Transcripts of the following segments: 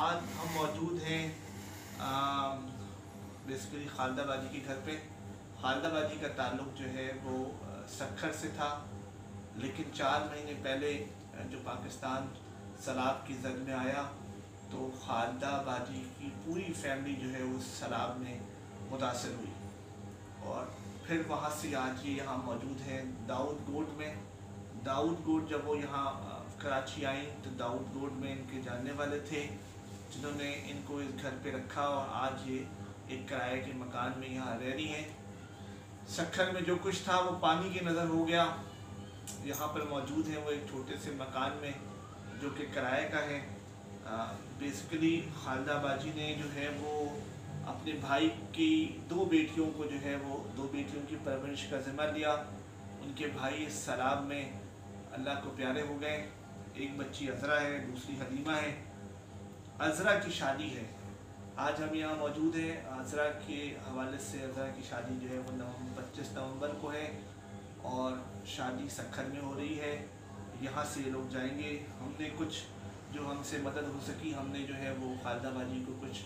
आज हम मौजूद हैं बेसिकली खालदा बाजी के घर पे। खालदा बाजी का ताल्लुक़ जो है वो सक्खर से था, लेकिन 4 महीने पहले जो पाकिस्तान सैलाब की जद में आया तो खालदा बाजी की पूरी फैमिली जो है उस सैलाब में मुतासर हुई और फिर वहाँ से आज ये यहाँ मौजूद हैं दाऊद गोड में। दाऊद गोड जब वो यहाँ कराची आई तो दाऊद गोड में इनके जानने वाले थे जिन्होंने इनको इस घर पे रखा और आज ये एक किराए के मकान में यहाँ रह रही हैं। सक्खर में जो कुछ था वो पानी की नज़र हो गया। यहाँ पर मौजूद हैं वो एक छोटे से मकान में जो कि किराए का है। बेसिकली खालदा बाजी ने जो है वो अपने भाई की 2 बेटियों को जो है वो 2 बेटियों की परवरिश का ज़िम्मा लिया। उनके भाई इस सैलाब में अल्लाह को प्यारे हो गए। एक बच्ची अज़रा है, दूसरी हलीमा है। अज़रा की शादी है, आज हम यहाँ मौजूद हैं। अज़रा के हवाले से अज़रा की शादी जो है वो 25 नवंबर को है और शादी सक्खर में हो रही है। यहाँ से ये लोग जाएंगे। हमने कुछ जो हमसे मदद हो सकी हमने जो है वो खालदा बाजी को कुछ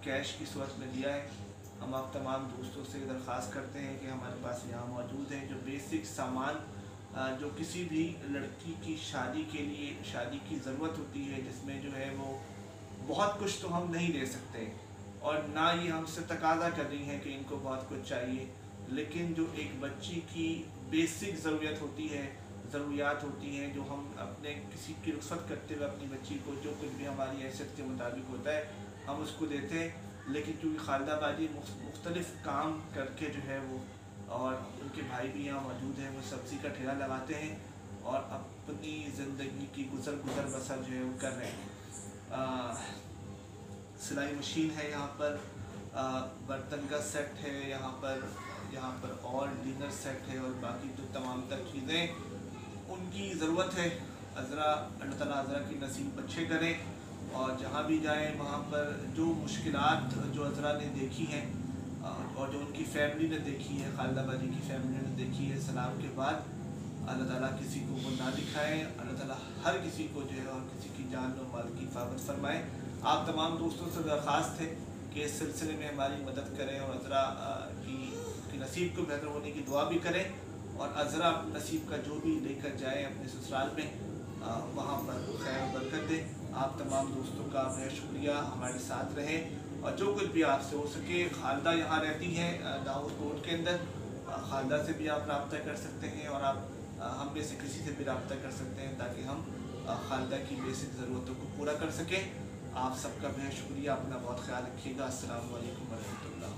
कैश की सूरत में दिया है। हम आप तमाम दोस्तों से दरख्वास्त करते हैं कि हमारे पास यहाँ मौजूद है जो बेसिक सामान जो किसी भी लड़की की शादी के लिए शादी की ज़रूरत होती है, जिसमें जो है वो बहुत कुछ तो हम नहीं दे सकते और ना ये हमसे तकाज़ा कर रही हैं कि इनको बहुत कुछ चाहिए, लेकिन जो एक बच्ची की बेसिक ज़रूरत होती है, ज़रूरियात होती हैं, जो हम अपने किसी की रुख़्सत करते हुए अपनी बच्ची को जो कुछ भी हमारी हैसियत के मुताबिक होता है हम उसको देते हैं। लेकिन क्योंकि खालदा बाजी मुख्तलिफ़ काम करके जो है वो और उनके भाई भी यहाँ मौजूद हैं, वो सब्ज़ी का ठेला लगाते हैं और अपनी ज़िंदगी की गुज़र बसर जो है वो कर रहे हैं। सिलाई मशीन है यहाँ पर, बर्तन का सेट है यहाँ पर और डिनर सेट है और बाकी जो तमाम तर चीज़ें उनकी ज़रूरत है। अज़रा अल्लाह ताला अज़रा की नसीब अच्छे करें और जहाँ भी जाएँ वहाँ पर जो मुश्किलात जो अज़रा ने देखी हैं और जो उनकी फैमिली ने देखी है, खालदा बाजी की फैमिली ने देखी है सैलाब के बाद, अल्लाह ताला किसी को वो ना दिखाए। अल्लाह ताला हर किसी को जो है और किसी की जान और माल की हिफाजत फरमाए। आप तमाम दोस्तों से दरख्वास्त है कि इस सिलसिले में हमारी मदद करें और अज़रा की नसीब को बेहतर होने की दुआ भी करें और अज़रा अपने नसीब का जो भी लेकर जाए अपने ससुराल में वहाँ पर खैर बरकत दें। आप तमाम दोस्तों का बहुत शुक्रिया, हमारे साथ रहें और जो कुछ भी आपसे हो सके। खालदा यहाँ रहती हैं दाऊद गोड के अंदर, खालदा से भी आप रब्ता कर सकते हैं और आप हम में से किसी से भी रब्ता कर सकते हैं ताकि हम खालदा की बेसिक ज़रूरतों को पूरा कर सकें। आप सबका बहुत शुक्रिया, अपना बहुत ख्याल रखिएगा। अस्सलामु अलैकुम वरहमतुल्लाह।